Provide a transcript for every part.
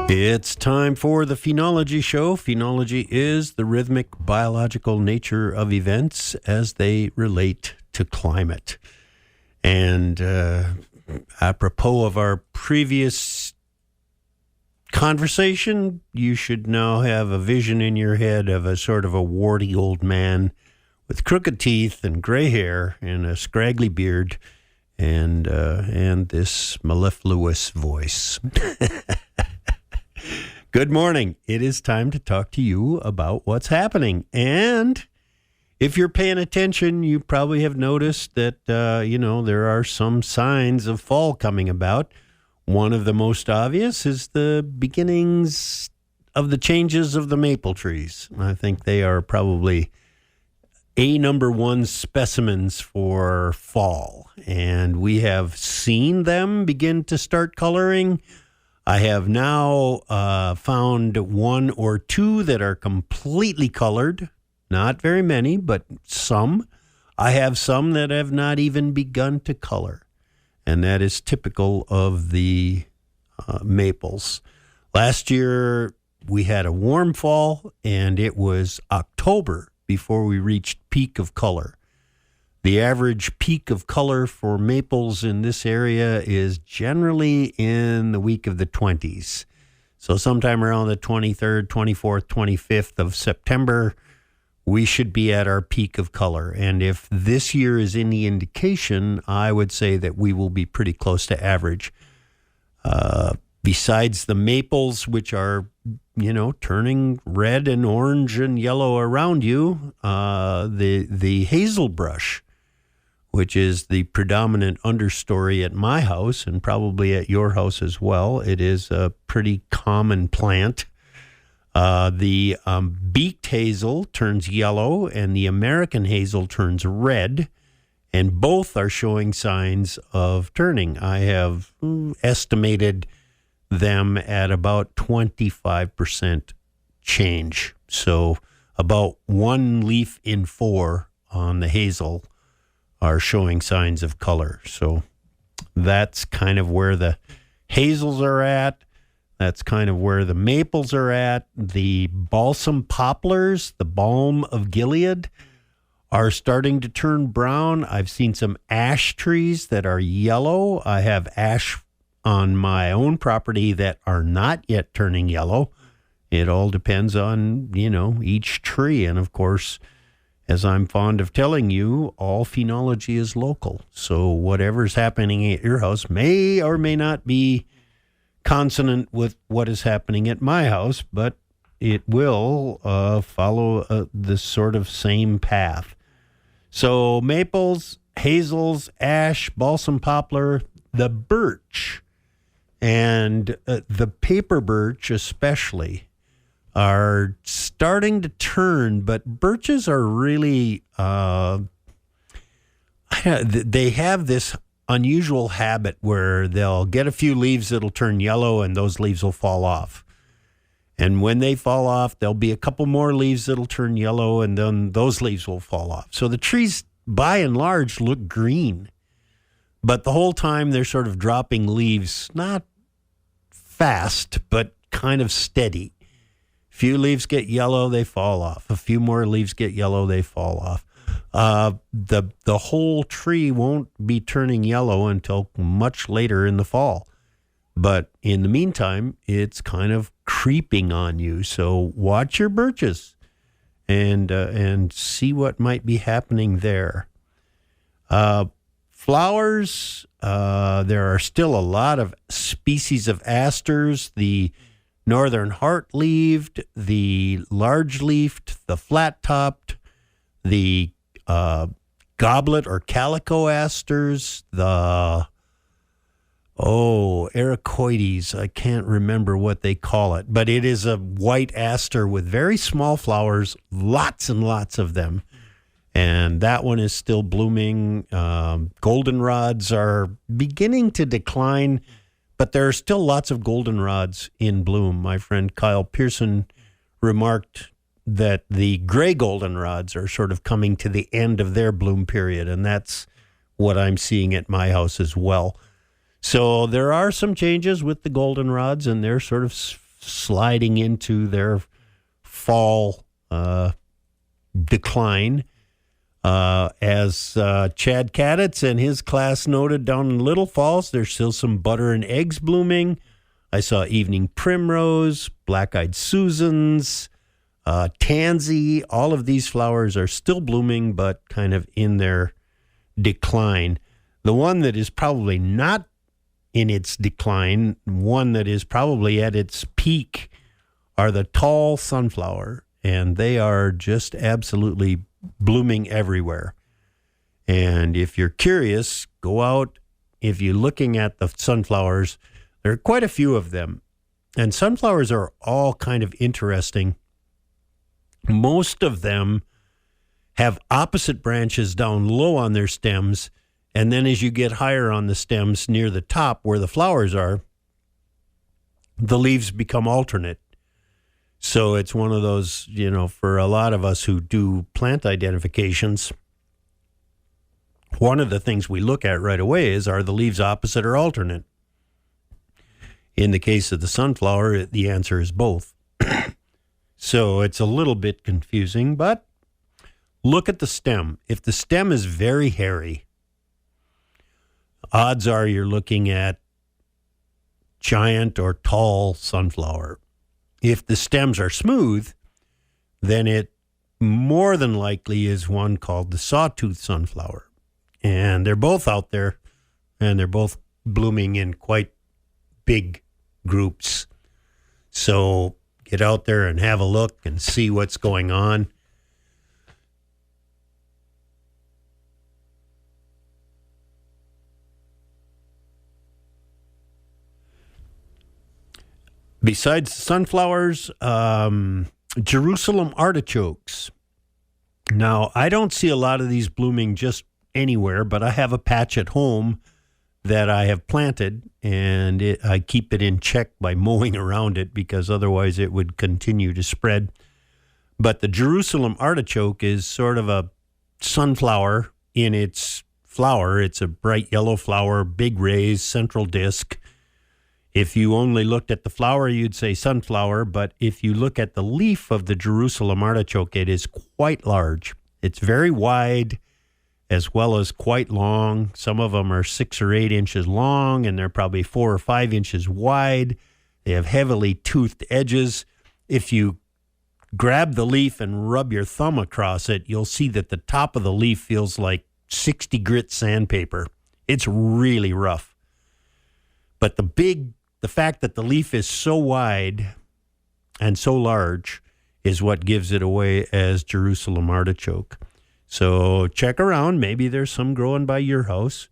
It's time for the Phenology Show. Phenology is the rhythmic biological nature of events as they relate to climate. And apropos of our previous conversation, you should now have a vision in your head of a sort of a warty old man with crooked teeth and gray hair and a scraggly beard and this mellifluous voice. Good morning. It is time to talk to you about what's happening. And if you're paying attention, you probably have noticed that, there are some signs of fall coming about. One of the most obvious is the beginnings of the changes of the maple trees. I think they are probably number one specimens for fall. And we have seen them begin to start coloring. I have now found one or two that are completely colored. Not very many, but some. I have some that have not even begun to color. And that is typical of the maples. Last year, we had a warm fall, and it was October before we reached peak of color. The average peak of color for maples in this area is generally in the week of the 20s. So sometime around the 23rd, 24th, 25th of September, we should be at our peak of color. And if this year is any indication, I would say that we will be pretty close to average. Besides the maples, which are, turning red and orange and yellow around you, the hazelbrush, which is the predominant understory at my house and probably at your house as well. It is a pretty common plant. The beaked hazel turns yellow and the American hazel turns red, and both are showing signs of turning. I have estimated them at about 25% change. So about 1 leaf in 4 on the hazel are showing signs of color. So that's kind of where the hazels are at. That's kind of where the maples are at. The balsam poplars, the balm of Gilead, are starting to turn brown. I've seen some ash trees that are yellow. I have ash on my own property that are not yet turning yellow. It all depends on, each tree. And of course, as I'm fond of telling you, all phenology is local. So whatever's happening at your house may or may not be consonant with what is happening at my house, but it will follow the sort of same path. So maples, hazels, ash, balsam poplar, the birch, and the paper birch especially are starting to turn, but birches are really, they have this unusual habit where they'll get a few leaves that'll turn yellow and those leaves will fall off. And when they fall off, there'll be a couple more leaves that'll turn yellow and then those leaves will fall off. So the trees, by and large, look green. But the whole time they're sort of dropping leaves, not fast, but kind of steady. Few leaves get yellow, they fall off. A few more leaves get yellow, they fall off. The whole tree won't be turning yellow until much later in the fall. But in the meantime, it's kind of creeping on you. So watch your birches and see what might be happening there. Flowers, there are still a lot of species of asters. The northern heart-leaved, the large-leafed, the flat-topped, the goblet or calico asters, the ericoides. I can't remember what they call it, but it is a white aster with very small flowers, lots and lots of them. And that one is still blooming. Goldenrods are beginning to decline, but there are still lots of goldenrods in bloom. My friend Kyle Pearson remarked that the gray goldenrods are sort of coming to the end of their bloom period, and that's what I'm seeing at my house as well. So there are some changes with the goldenrods, and they're sort of sliding into their fall decline. As Chad Kaditz and his class noted down in Little Falls, there's still some butter and eggs blooming. I saw evening primrose, black-eyed Susans, tansy. All of these flowers are still blooming, but kind of in their decline. The one that is probably not in its decline, one that is probably at its peak, are the tall sunflower, and they are just absolutely blooming everywhere. And if you're curious, go out. If you're looking at the sunflowers, there are quite a few of them. And sunflowers are all kind of interesting. Most of them have opposite branches down low on their stems. And then as you get higher on the stems near the top where the flowers are, the leaves become alternate. So it's one of those, for a lot of us who do plant identifications, one of the things we look at right away is, are the leaves opposite or alternate? In the case of the sunflower, the answer is both. So it's a little bit confusing, but look at the stem. If the stem is very hairy, odds are you're looking at giant or tall sunflower. If the stems are smooth, then it more than likely is one called the sawtooth sunflower. And they're both out there, and they're both blooming in quite big groups. So get out there and have a look and see what's going on. Besides sunflowers, Jerusalem artichokes. Now, I don't see a lot of these blooming just anywhere, but I have a patch at home that I have planted, and I keep it in check by mowing around it because otherwise it would continue to spread. But the Jerusalem artichoke is sort of a sunflower in its flower. It's a bright yellow flower, big raised central disc. If you only looked at the flower, you'd say sunflower, but if you look at the leaf of the Jerusalem artichoke, it is quite large. It's very wide as well as quite long. Some of them are 6 or 8 inches long, and they're probably 4 or 5 inches wide. They have heavily toothed edges. If you grab the leaf and rub your thumb across it, you'll see that the top of the leaf feels like 60 grit sandpaper. It's really rough. But the fact that the leaf is so wide and so large is what gives it away as Jerusalem artichoke. So check around. Maybe there's some growing by your house.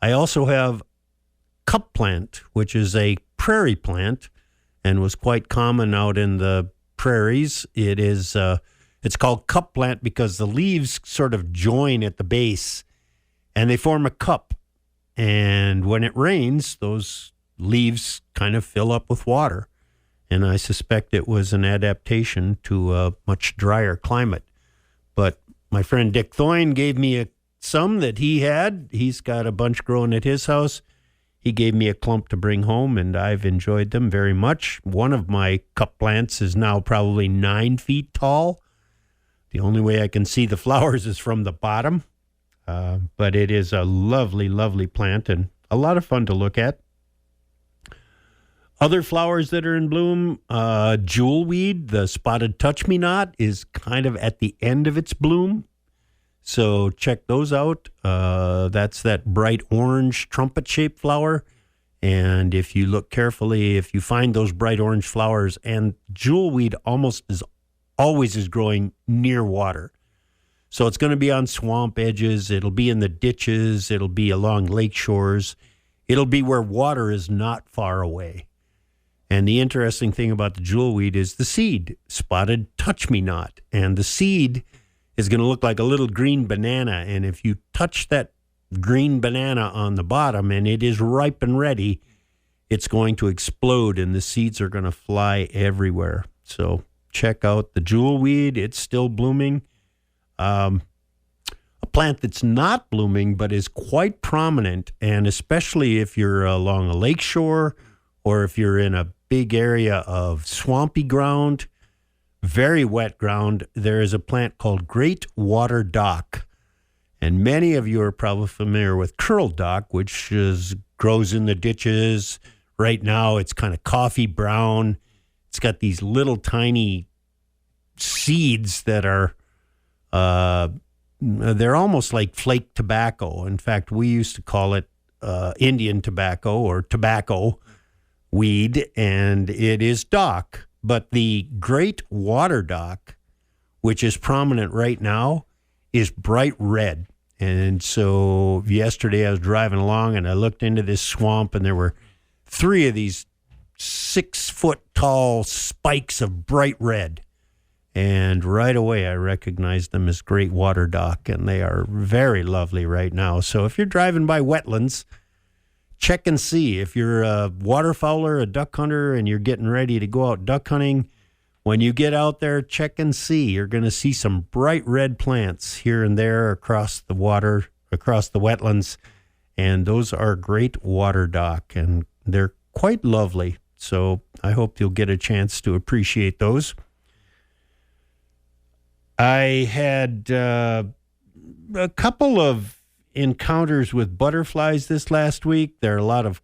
I also have cup plant, which is a prairie plant and was quite common out in the prairies. It's called cup plant because the leaves sort of join at the base and they form a cup. And when it rains, those leaves kind of fill up with water. And I suspect it was an adaptation to a much drier climate. But my friend Dick Thoyne gave me some that he had. He's got a bunch growing at his house. He gave me a clump to bring home, and I've enjoyed them very much. One of my cup plants is now probably 9 feet tall. The only way I can see the flowers is from the bottom. But it is a lovely, lovely plant and a lot of fun to look at. Other flowers that are in bloom, jewelweed, the spotted touch-me-not, is kind of at the end of its bloom. So check those out. That's that bright orange trumpet-shaped flower. And if you look carefully, if you find those bright orange flowers, and jewelweed always is growing near water. So it's going to be on swamp edges. It'll be in the ditches. It'll be along lake shores. It'll be where water is not far away. And the interesting thing about the jewelweed is the seed, spotted touch-me-not. And the seed is going to look like a little green banana. And if you touch that green banana on the bottom and it is ripe and ready, it's going to explode and the seeds are going to fly everywhere. So check out the jewelweed. It's still blooming. A plant that's not blooming but is quite prominent, and especially if you're along a lake shore or if you're in a big area of swampy ground, very wet ground, there is a plant called great water dock. And many of you are probably familiar with curl dock, which grows in the ditches. Right now, it's kind of coffee brown. It's got these little tiny seeds that are, they're almost like flake tobacco. In fact, we used to call it Indian tobacco or tobacco weed, and it is dock. But the great water dock, which is prominent right now, is bright red. And so yesterday I was driving along and I looked into this swamp, and there were 3 of these 6-foot tall spikes of bright red. And right away I recognized them as great water dock, and they are very lovely right now. So if you're driving by wetlands, check and see. If you're a waterfowler, a duck hunter, and you're getting ready to go out duck hunting, when you get out there, check and see. You're going to see some bright red plants here and there across the water, across the wetlands, and those are great water dock, and they're quite lovely. So I hope you'll get a chance to appreciate those. I had a couple of encounters with butterflies this last week. There are a lot of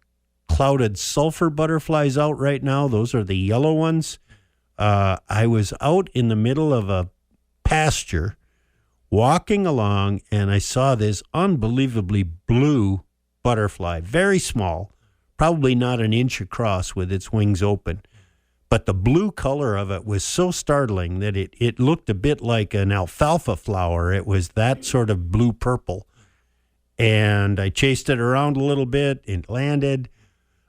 clouded sulfur butterflies out right now. Those are the yellow ones. I was out in the middle of a pasture walking along, and I saw this unbelievably blue butterfly, very small, probably not an inch across with its wings open. But the blue color of it was so startling that it looked a bit like an alfalfa flower. It was that sort of blue-purple. And I chased it around a little bit. It landed.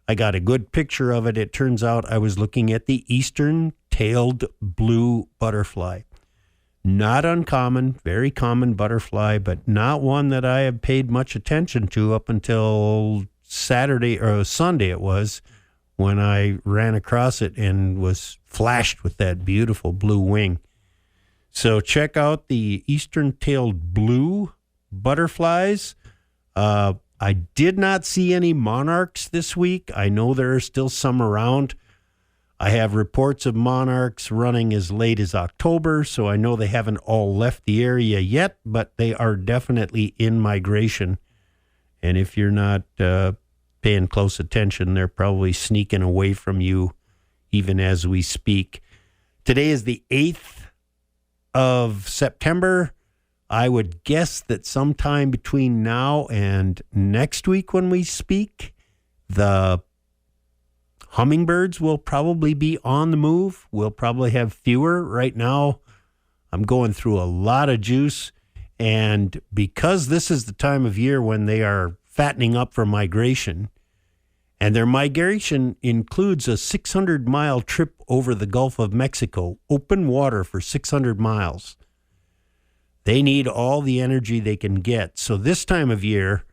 I got a good picture of it. It turns out I was looking at the eastern-tailed blue butterfly. Not uncommon, very common butterfly, but not one that I have paid much attention to up until Saturday or Sunday it was, when I ran across it and was flashed with that beautiful blue wing. So check out the eastern-tailed blue butterflies. I did not see any monarchs this week. I know there are still some around. I have reports of monarchs running as late as October, so I know they haven't all left the area yet, but they are definitely in migration. And if you're not paying close attention, they're probably sneaking away from you even as we speak. Today is the 8th of September. I would guess that sometime between now and next week when we speak, the hummingbirds will probably be on the move. We'll probably have fewer. Right now, I'm going through a lot of juice, and because this is the time of year when they are fattening up for migration, and their migration includes a 600-mile trip over the Gulf of Mexico, open water for 600 miles. They need all the energy they can get. So this time of year,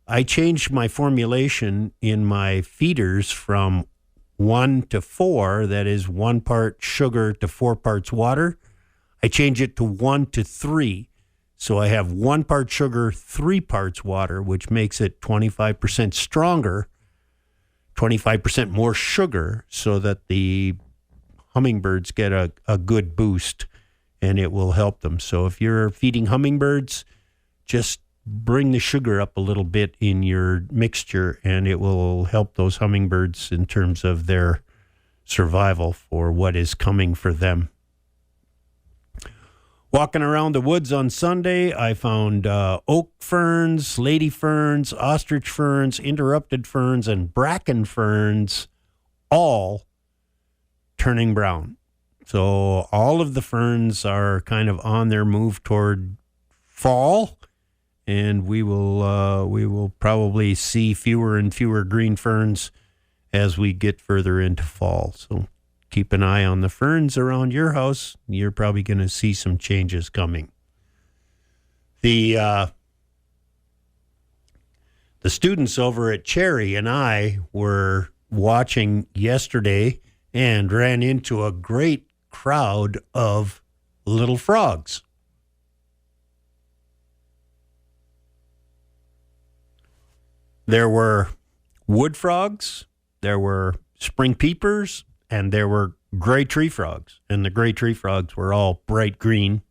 I changed my formulation in my feeders from 1 to 4, that is 1 part sugar to 4 parts water. I change it to 1 to 3. So I have 1 part sugar, 3 parts water, which makes it 25% stronger, 25% more sugar, so that the hummingbirds get a good boost, and it will help them. So if you're feeding hummingbirds, just bring the sugar up a little bit in your mixture, and it will help those hummingbirds in terms of their survival for what is coming for them. Walking around the woods on Sunday, I found oak ferns, lady ferns, ostrich ferns, interrupted ferns, and bracken ferns, all turning brown. So all of the ferns are kind of on their move toward fall, and we will probably see fewer and fewer green ferns as we get further into fall. So keep an eye on the ferns around your house. You're probably going to see some changes coming. The students over at Cherry and I were watching yesterday and ran into a great crowd of little frogs. There were wood frogs, there were spring peepers, and there were gray tree frogs, and the gray tree frogs were all bright green,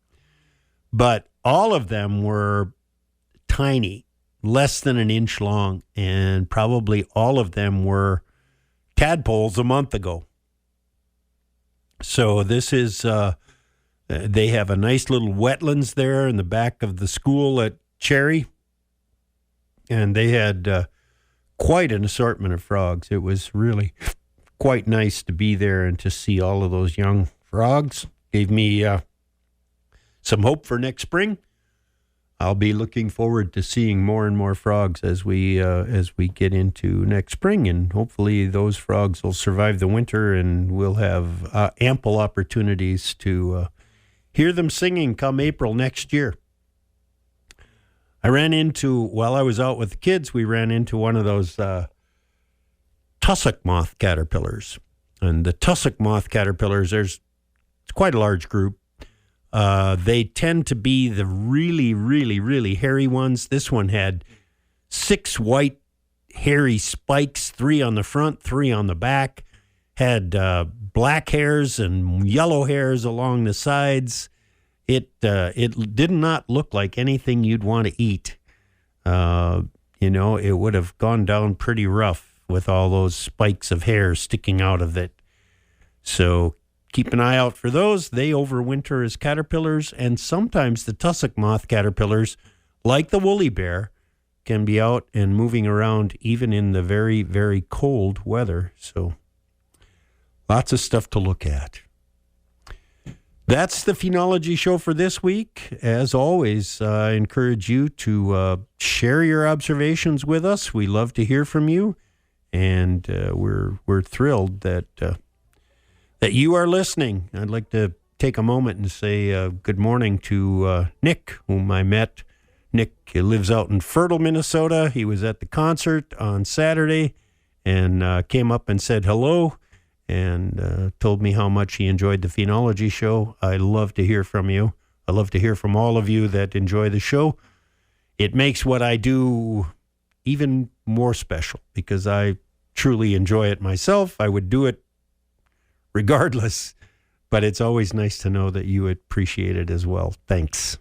but all of them were tiny, less than an inch long, and probably all of them were tadpoles a month ago. So this is, they have a nice little wetlands there in the back of the school at Cherry, and they had quite an assortment of frogs. It was really quite nice to be there and to see all of those young frogs. Gave me some hope for next spring. I'll be looking forward to seeing more and more frogs as we get into next spring, and hopefully those frogs will survive the winter, and we'll have ample opportunities to hear them singing come April next year. While I was out with the kids, we ran into one of those tussock moth caterpillars. And the tussock moth caterpillars, it's quite a large group. They tend to be the really, really, really hairy ones. This one had 6 white hairy spikes, 3 on the front, 3 on the back, had black hairs and yellow hairs along the sides. It did not look like anything you'd want to eat. It would have gone down pretty rough with all those spikes of hair sticking out of it. So keep an eye out for those. They overwinter as caterpillars, and sometimes the tussock moth caterpillars, like the woolly bear, can be out and moving around even in the very, very cold weather. So lots of stuff to look at. That's the Phenology Show for this week. As always, I encourage you to share your observations with us. We love to hear from you, and we're thrilled that you are listening. I'd like to take a moment and say good morning to Nick, whom I met. Nick lives out in Fertile, Minnesota. He was at the concert on Saturday and came up and said hello, and told me how much he enjoyed the Phenology Show. I love to hear from you. I love to hear from all of you that enjoy the show. It makes what I do even more special because I truly enjoy it myself. I would do it regardless, but it's always nice to know that you appreciate it as well. Thanks.